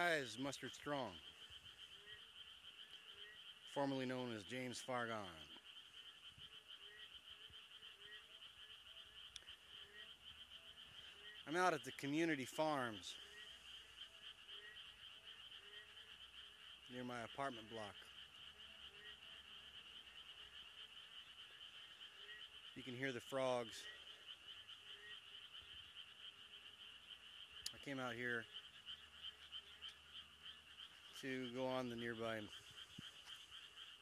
Hi, this is Mustard Strong, formerly known as James Fargon. I'm out at the community farms near my apartment block. You can hear the frogs. I came out here to go on the nearby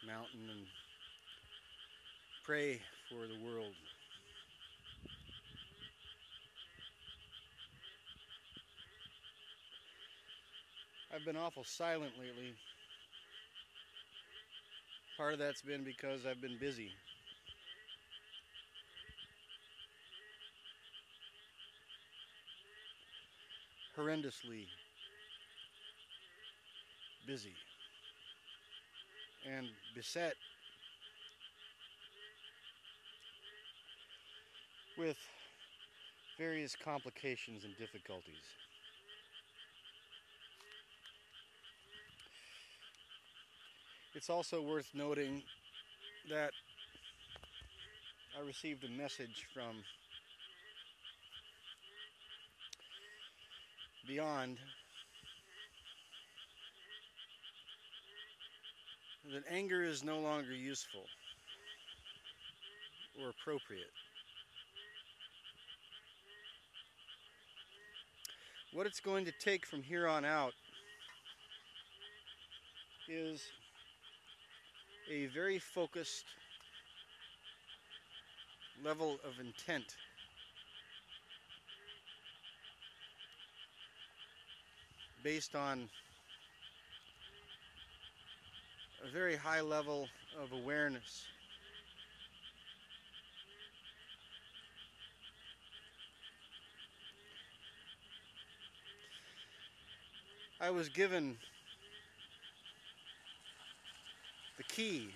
mountain and pray for the world. I've been awful silent lately. Part of that's been because I've been busy. Horrendously busy and beset with various complications and difficulties. It's also worth noting that I received a message from beyond that anger is no longer useful or appropriate. What it's going to take from here on out is a very focused level of intent based on a very high level of awareness. I was given the key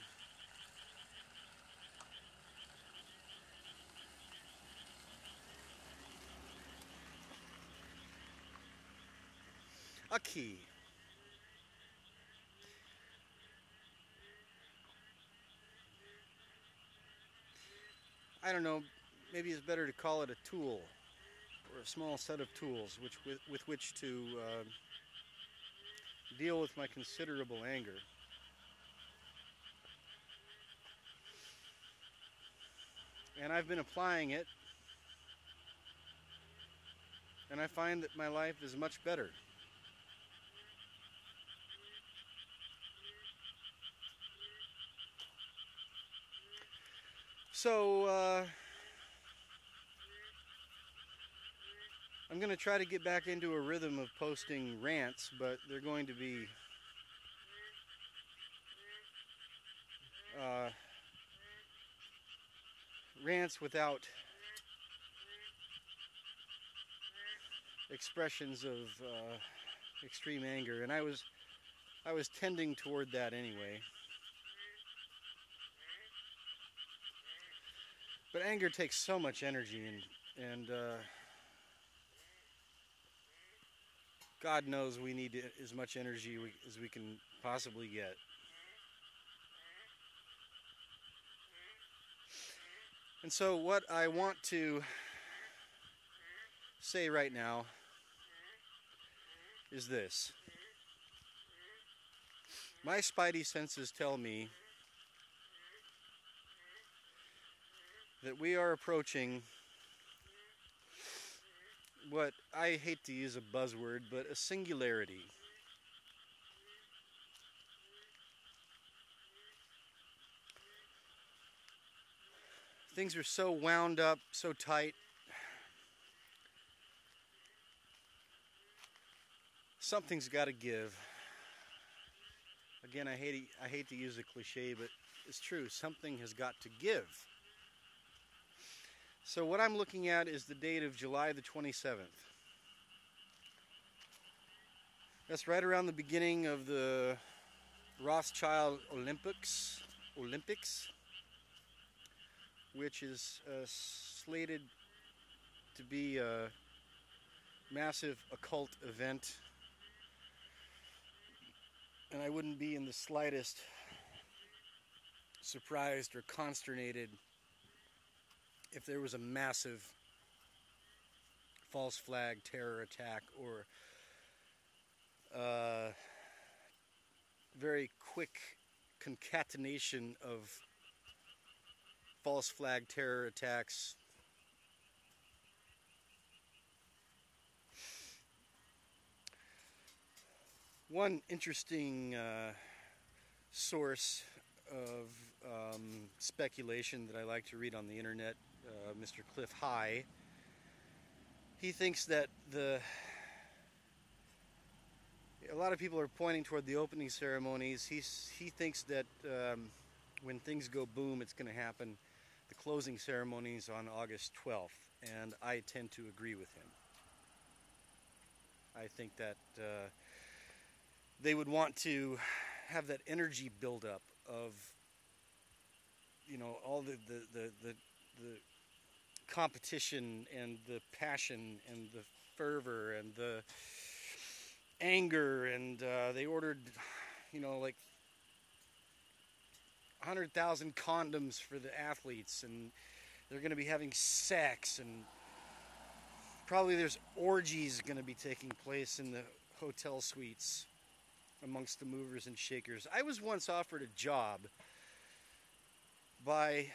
a key. I don't know, maybe it's better to call it a tool or a small set of tools with which to deal with my considerable anger. And I've been applying it, and I find that my life is much better. So, I'm going to try to get back into a rhythm of posting rants, but they're going to be rants without expressions of extreme anger, and I was tending toward that anyway. But anger takes so much energy, and God knows we need as much energy as we can possibly get. And so what I want to say right now is this. My spidey senses tell me that we are approaching what I hate to use a buzzword, but a singularity. Things are so wound up, so tight. Something's got to give. Again, I hate to use a cliche, but it's true. Something has got to give. So what I'm looking at is the date of July the 27th. That's right around the beginning of the Rothschild Olympics, which is slated to be a massive occult event And I wouldn't be in the slightest surprised or consternated if there was a massive false flag terror attack or very quick concatenation of false flag terror attacks. One interesting source of speculation that I like to read on the internet, Mr. Cliff High, he thinks that a lot of people are pointing toward the opening ceremonies. He thinks that when things go boom, it's going to happen. The closing ceremonies on August 12th, and I tend to agree with him. I think that they would want to have that energy buildup of, you know, all the competition and the passion and the fervor and the anger, and they ordered, you know, like 100,000 condoms for the athletes, and they're going to be having sex, and probably there's orgies going to be taking place in the hotel suites amongst the movers and shakers. I was once offered a job by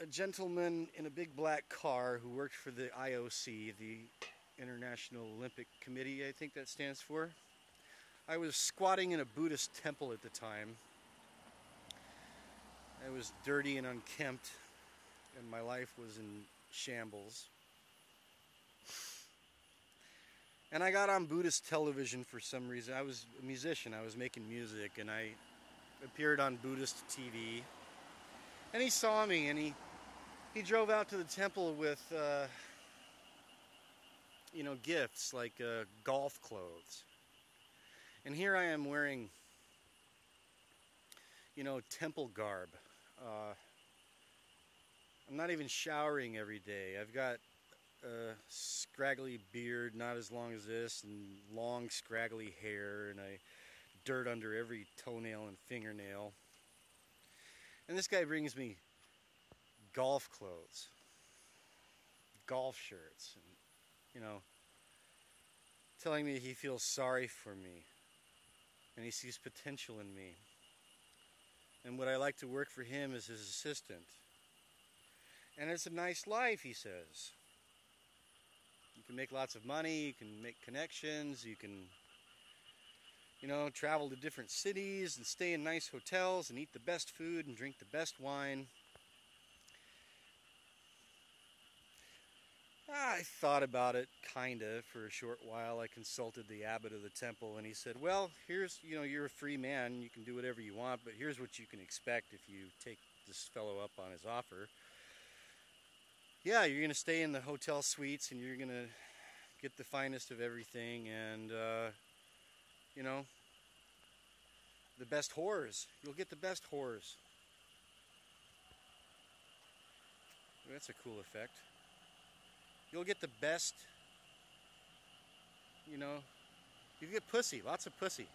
a gentleman in a big black car who worked for the IOC, the International Olympic Committee, I think that stands for. I was squatting in a Buddhist temple at the time. I was dirty and unkempt, and my life was in shambles. And I got on Buddhist television for some reason. I was a musician, I was making music, and I appeared on Buddhist TV. And he saw me, and he drove out to the temple with, you know, gifts like golf clothes. And here I am wearing, you know, temple garb. I'm not even showering every day. I've got a scraggly beard, not as long as this, and long scraggly hair, and dirt under every toenail and fingernail. And this guy brings me golf clothes, golf shirts, and, you know, telling me he feels sorry for me and he sees potential in me. And would I like to work for him as his assistant? And it's a nice life, he says. You can make lots of money, you can make connections, you can, you know, travel to different cities and stay in nice hotels and eat the best food and drink the best wine. I thought about it, kinda, for a short while. I consulted the abbot of the temple, and he said, well, here's, you know, you're a free man, you can do whatever you want, but here's what you can expect if you take this fellow up on his offer. Yeah, you're going to stay in the hotel suites, and you're going to get the finest of everything, and, you know, the best whores. You'll get the best whores. That's a cool effect. You'll get the best, you know, you get pussy, lots of pussy.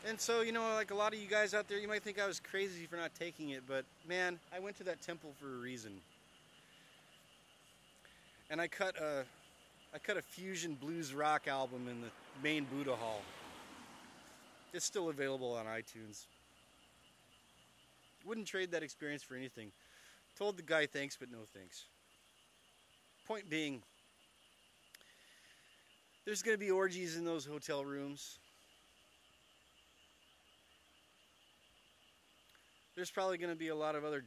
And so, you know, like a lot of you guys out there, you might think I was crazy for not taking it, but man, I went to that temple for a reason. And I cut a fusion blues rock album in the main Buddha Hall. It's still available on iTunes. Wouldn't trade that experience for anything. Told the guy thanks, but no thanks. Point being, there's going to be orgies in those hotel rooms. There's probably going to be a lot of other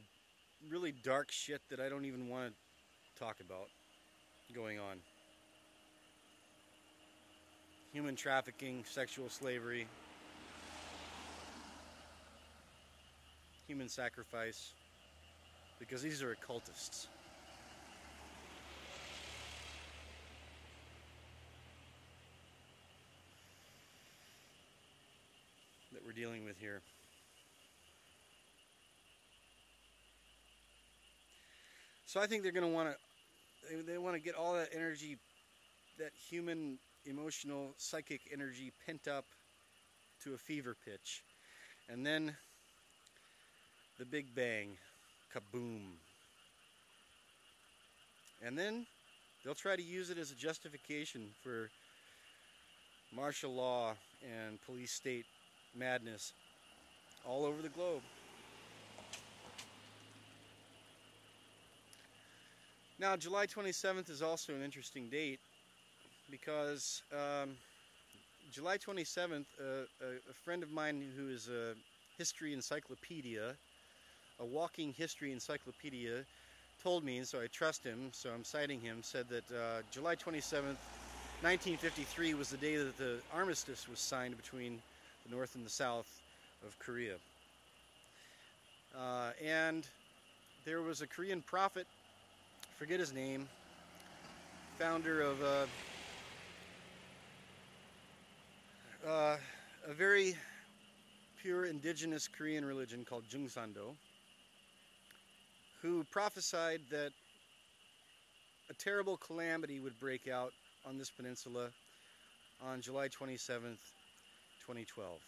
really dark shit that I don't even want to talk about going on. Human trafficking, sexual slavery, human sacrifice, because these are occultists. That we're dealing with here. So I think they're going to want to They want to get all that energy, that human, emotional, psychic energy pent up to a fever pitch. And then the Big Bang, kaboom. And then they'll try to use it as a justification for martial law and police state madness all over the globe. Now, July 27th is also an interesting date because July 27th, a friend of mine who is a history encyclopedia, a walking history encyclopedia, told me, and so I trust him, so I'm citing him, said that July 27th, 1953 was the day that the armistice was signed between the North and the South of Korea. And there was a Korean prophet, forget his name, founder of a very pure indigenous Korean religion called Jungsando, who prophesied that a terrible calamity would break out on this peninsula on July 27th, 2012.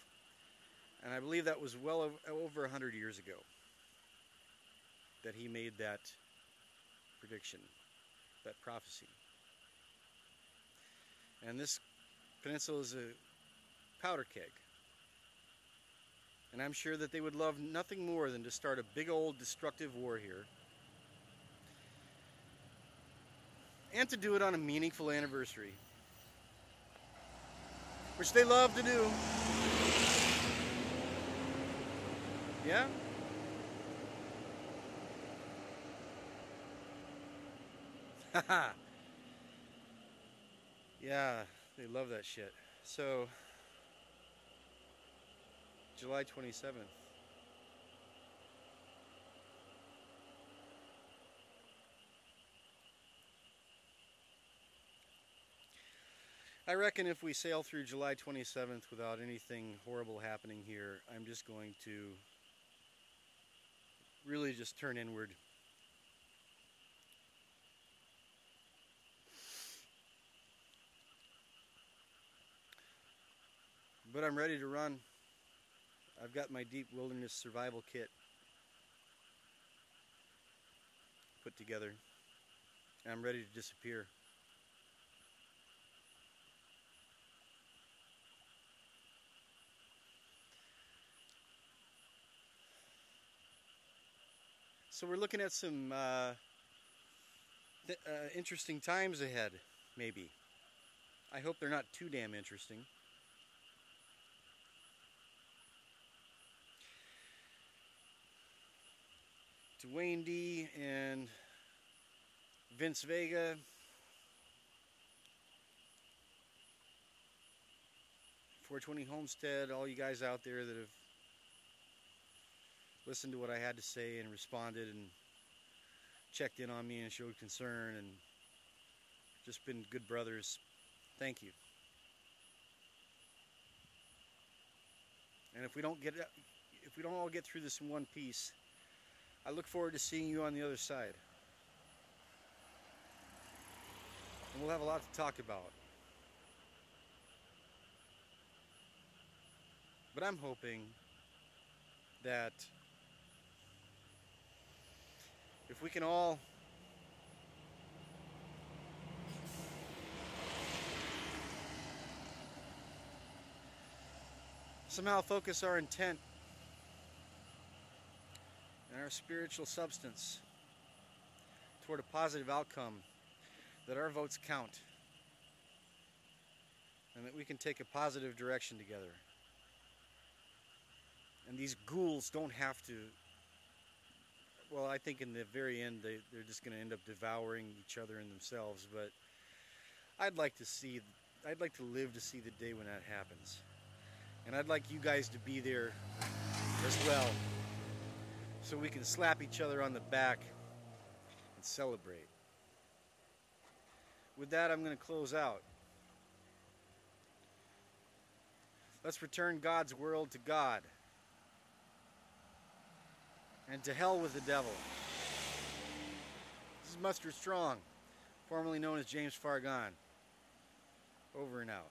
And I believe that was well over 100 years ago that he made that prediction, that prophecy. And this peninsula is a powder keg. And I'm sure that they would love nothing more than to start a big old destructive war here. And to do it on a meaningful anniversary. Which they love to do. Yeah? Haha. Yeah, they love that shit. So, July 27th. I reckon if we sail through July 27th without anything horrible happening here, I'm just going to really just turn inward. But I'm ready to run. I've got my deep wilderness survival kit put together. I'm ready to disappear. So we're looking at some interesting times ahead, maybe. I hope they're not too damn interesting. To Wayne D and Vince Vega, .420 Homestead, all you guys out there that have listened to what I had to say and responded and checked in on me and showed concern and just been good brothers. Thank you. And if we don't all get through this in one piece, I look forward to seeing you on the other side. And we'll have a lot to talk about. But I'm hoping that if we can all somehow focus our intent and our spiritual substance toward a positive outcome, that our votes count, and that we can take a positive direction together. And these ghouls don't have to, well, I think in the very end they're just going to end up devouring each other and themselves, but I'd like to live to see the day when that happens. And I'd like you guys to be there as well, so we can slap each other on the back and celebrate. With that, I'm going to close out. Let's return God's world to God. And to hell with the devil. This is Mustard Strong, formerly known as James Fargon. Over and out.